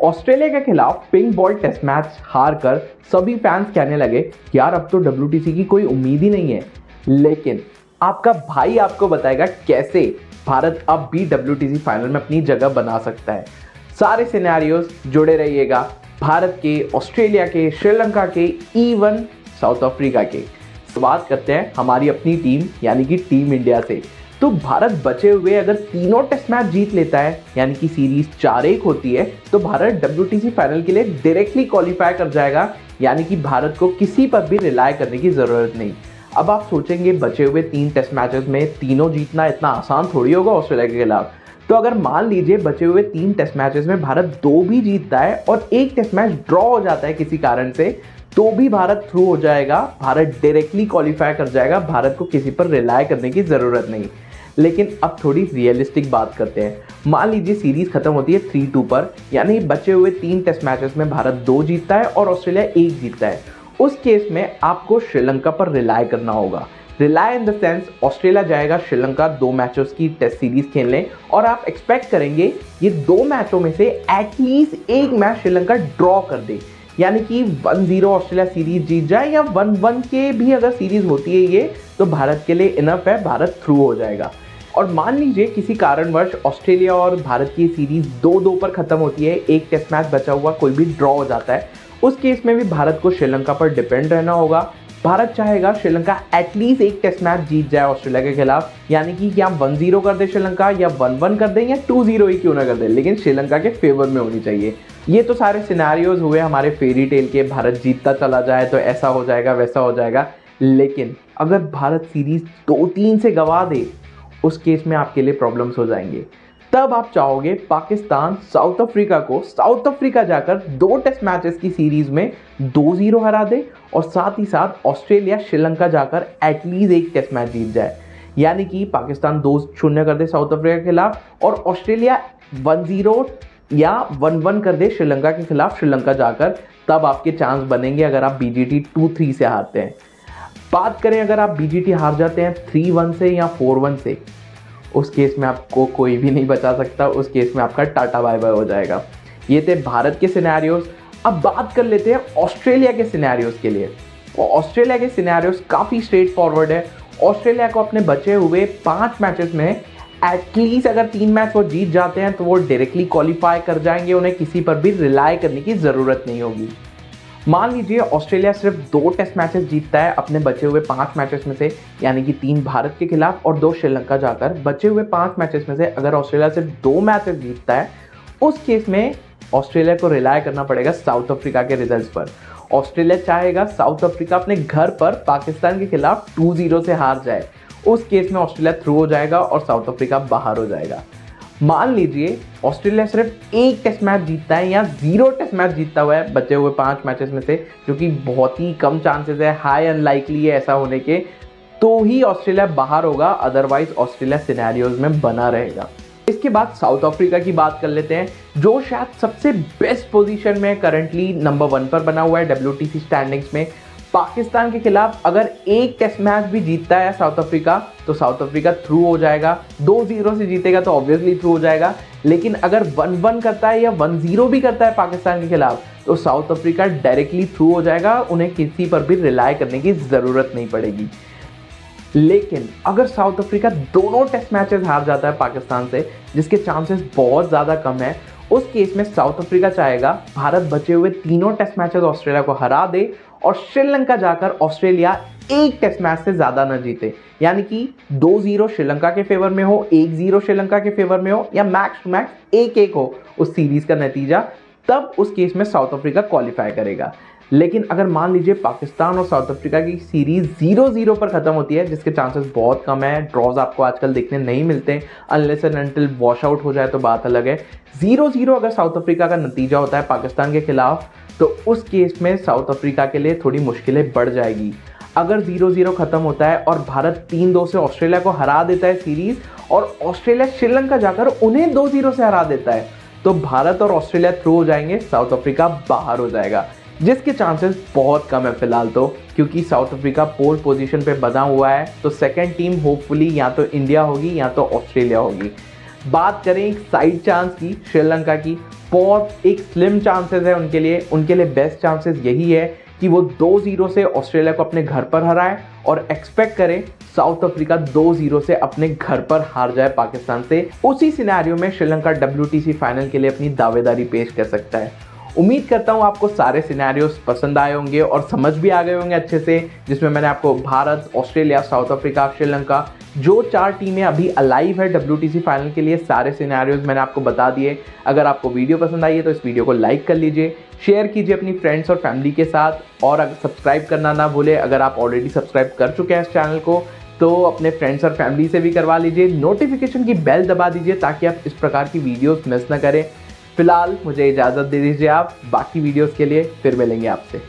Australia के खिलाफ pink ball test match हार कर सभी फैंस कहने लगे कि यार अब तो WTC की कोई उम्मीद ही नहीं है। लेकिन आपका भाई आपको बताएगा कैसे भारत अब भी WTC फाइनल में अपनी जगह बना सकता है। सारे सिनेरियोज जुड़े रहिएगा, भारत के, ऑस्ट्रेलिया के, श्रीलंका के, इवन साउथ अफ्रीका के। तो बात करते हैं हमारी अपनी टीम यानी कि टीम इंडिया से। तो भारत बचे हुए अगर तीनों टेस्ट मैच जीत लेता है यानी कि सीरीज 4-1 होती है तो भारत WTC फाइनल के लिए डायरेक्टली क्वालिफाई कर जाएगा, यानी कि भारत को किसी पर भी रिलाय करने की ज़रूरत नहीं। अब आप सोचेंगे बचे हुए 3 टेस्ट मैचेस में तीनों जीतना इतना आसान थोड़ी होगा ऑस्ट्रेलिया के खिलाफ। तो अगर मान लीजिए बचे हुए 3 टेस्ट मैचेस में भारत 2 भी जीतता है और एक टेस्ट मैच ड्रॉ हो जाता है किसी कारण से, तो भी भारत थ्रू हो जाएगा, भारत डायरेक्टली क्वालिफाई कर जाएगा, भारत को किसी पर रिलाय करने की ज़रूरत नहीं। लेकिन अब थोड़ी रियलिस्टिक बात करते हैं। मान लीजिए सीरीज खत्म होती है 3-2 पर, यानी बचे हुए 3 टेस्ट मैचेस में भारत 2 जीतता है और ऑस्ट्रेलिया 1 जीतता है। उस केस में आपको श्रीलंका पर रिलाय करना होगा। Rely in the sense Australia जाएगा श्रीलंका 2 मैचेस की टेस्ट सीरीज खेलने और आप एक्सपेक्ट करेंगे ये 2 मैचों में से एटलीस्ट एक मैच श्रीलंका ड्रॉ कर दे, यानी कि 1-0 ऑस्ट्रेलिया सीरीज जीत जाए या 1-1 के भी अगर सीरीज होती है ये तो भारत के लिए इनफ है, भारत थ्रू हो जाएगा। और मान लीजिए किसी कारणवश ऑस्ट्रेलिया और भारत की सीरीज 2-2 पर खत्म होती है, एक टेस्ट मैच बचा हुआ कोई भी ड्रॉ हो जाता है, उस केस में भी भारत को श्रीलंका पर डिपेंड रहना होगा। भारत चाहेगा श्रीलंका एटलीस्ट एक टेस्ट मैच जीत जाए ऑस्ट्रेलिया के खिलाफ, यानी कि क्या 1-0 कर दे श्रीलंका या 1-1 कर दें या 2-0 ही क्यों ना कर दे, लेकिन श्रीलंका के फेवर में होनी चाहिए। ये तो सारे सिनेरियोज हुए हमारे फेरी टेल के, भारत जीतता चला जाए तो ऐसा हो जाएगा वैसा हो जाएगा। लेकिन अगर भारत सीरीज 2-3 से गंवा दे उस केस में आपके लिए प्रॉब्लम्स हो जाएंगे। तब आप चाहोगे पाकिस्तान साउथ अफ्रीका को साउथ अफ्रीका जाकर 2 टेस्ट मैचेस की सीरीज में 2-0 हरा दे और साथ ही साथ ऑस्ट्रेलिया श्रीलंका जाकर एटलीस्ट एक टेस्ट मैच जीत जाए, यानी कि पाकिस्तान 2-0 कर दे साउथ अफ्रीका के खिलाफ और ऑस्ट्रेलिया 1-0 या 1-1 कर दे श्रीलंका के खिलाफ श्रीलंका जाकर। तब आपके चांस बनेंगे अगर आप BGT 2-3 से हारते हैं। बात करें अगर आप BGT हार जाते हैं 3-1 से या 4-1 से, उस केस में आपको कोई भी नहीं बचा सकता, उस केस में आपका टाटा बाय बाय हो जाएगा। ये थे भारत के सिनेरियोज। अब बात कर लेते हैं ऑस्ट्रेलिया के सिनेरियोज के लिए। ऑस्ट्रेलिया के सिनेरियोज काफ़ी स्ट्रेट फॉरवर्ड है। ऑस्ट्रेलिया को अपने बचे हुए 5 मैचेस में एटलीस्ट अगर 3 मैच वो जीत जाते हैं तो वो डायरेक्टली क्वालिफाई कर जाएंगे, उन्हें किसी पर भी रिलाय करने की ज़रूरत नहीं होगी। मान लीजिए ऑस्ट्रेलिया सिर्फ 2 टेस्ट मैचेस जीतता है अपने बचे हुए 5 मैचेस में से, यानी कि 3 भारत के खिलाफ और 2 श्रीलंका जाकर। बचे हुए 5 मैचेस में से अगर ऑस्ट्रेलिया सिर्फ 2 मैचेस जीतता है, उस केस में ऑस्ट्रेलिया को रिलाय करना पड़ेगा साउथ अफ्रीका के रिजल्ट्स पर। ऑस्ट्रेलिया चाहेगा साउथ अफ्रीका अपने घर पर पाकिस्तान के खिलाफ 2-0 से हार जाए, उस केस में ऑस्ट्रेलिया थ्रू हो जाएगा और साउथ अफ्रीका बाहर हो जाएगा। मान लीजिए ऑस्ट्रेलिया सिर्फ एक टेस्ट मैच जीतता है या 0 टेस्ट मैच जीतता हुआ है बचे हुए 5 मैचेस में से, जो कि बहुत ही कम चांसेस है, हाई अनलाइकली है ऐसा होने के, तो ही ऑस्ट्रेलिया बाहर होगा, अदरवाइज ऑस्ट्रेलिया सिनेरियोज में बना रहेगा। इसके बाद साउथ अफ्रीका की बात कर लेते हैं, जो शायद सबसे बेस्ट पोजीशन में करंटली नंबर 1 पर बना हुआ है WTC स्टैंडिंग्स में। पाकिस्तान के खिलाफ अगर एक टेस्ट मैच भी जीतता है साउथ अफ्रीका तो साउथ अफ्रीका थ्रू हो जाएगा। 2-0 से जीतेगा तो ऑब्वियसली थ्रू हो जाएगा, लेकिन अगर 1-1 करता है या 1-0 भी करता है पाकिस्तान के खिलाफ तो साउथ अफ्रीका डायरेक्टली थ्रू हो जाएगा, उन्हें किसी पर भी रिलाय करने की ज़रूरत नहीं पड़ेगी। लेकिन अगर साउथ अफ्रीका दोनों टेस्ट मैचेस हार जाता है पाकिस्तान से, जिसके चांसेस बहुत ज़्यादा कम है, उस केस में साउथ अफ्रीका चाहेगा भारत बचे हुए तीनों टेस्ट मैचेस ऑस्ट्रेलिया को हरा दे और श्रीलंका जाकर ऑस्ट्रेलिया एक टेस्ट मैच से ज़्यादा न जीते, यानी कि 2-0 श्रीलंका के फेवर में हो, 1-0 श्रीलंका के फेवर में हो या मैक्स टू मैक्स 1-1 हो उस सीरीज़ का नतीजा, तब उस केस में साउथ अफ्रीका क्वालिफाई करेगा। लेकिन अगर मान लीजिए पाकिस्तान और साउथ अफ्रीका की सीरीज 0-0 पर खत्म होती है, जिसके चांसेस बहुत कम है, ड्रॉज आपको आजकल देखने नहीं मिलते, unless and until wash out हो जाए तो बात अलग है। 0-0 अगर साउथ अफ्रीका का नतीजा होता है पाकिस्तान के खिलाफ तो उस केस में साउथ अफ्रीका के लिए थोड़ी मुश्किलें बढ़ जाएगी। अगर 0-0 खत्म होता है और भारत 3-2 से ऑस्ट्रेलिया को हरा देता है सीरीज और ऑस्ट्रेलिया श्रीलंका जाकर उन्हें 2-0 से हरा देता है, तो भारत और ऑस्ट्रेलिया थ्रू हो जाएंगे, साउथ अफ्रीका बाहर हो जाएगा, जिसके चांसेस बहुत कम है फिलहाल तो, क्योंकि साउथ अफ्रीका पोल पोजीशन पे बना हुआ है। तो सेकंड टीम होपफुली या तो इंडिया होगी या तो ऑस्ट्रेलिया होगी। बात करें एक साइड चांस की, श्रीलंका की, बहुत एक स्लिम चांसेस है उनके लिए बेस्ट चांसेस यही है कि वो 2-0 से ऑस्ट्रेलिया को अपने घर पर हराए और एक्सपेक्ट करें साउथ अफ्रीका 2-0 से अपने घर पर हार जाए पाकिस्तान से। उसी सिनेरियो में श्रीलंका WTC फाइनल के लिए अपनी दावेदारी पेश कर सकता है। उम्मीद करता हूँ आपको सारे सिनेरियोस पसंद आए होंगे और समझ भी आ गए होंगे अच्छे से, जिसमें मैंने आपको Bharat, Australia, south Africa, Sri Lanka, जो 4 टीमें अभी अलाइव है WTC फाइनल के लिए, सारे सिनेरियोज मैंने आपको बता दिए। अगर आपको वीडियो पसंद आई है तो इस वीडियो को लाइक कर लीजिए, शेयर कीजिए अपनी फ्रेंड्स और फैमिली के साथ, और अगर सब्सक्राइब करना ना भूले। अगर आप ऑलरेडी सब्सक्राइब कर चुके हैं इस चैनल को तो अपने फ्रेंड्स और फैमिली से भी करवा लीजिए। नोटिफिकेशन की बेल दबा दीजिए ताकि आप इस प्रकार की वीडियोस मिस ना करें। फिलहाल मुझे इजाज़त दे दीजिए, आप बाकी वीडियोस के लिए फिर मिलेंगे आपसे।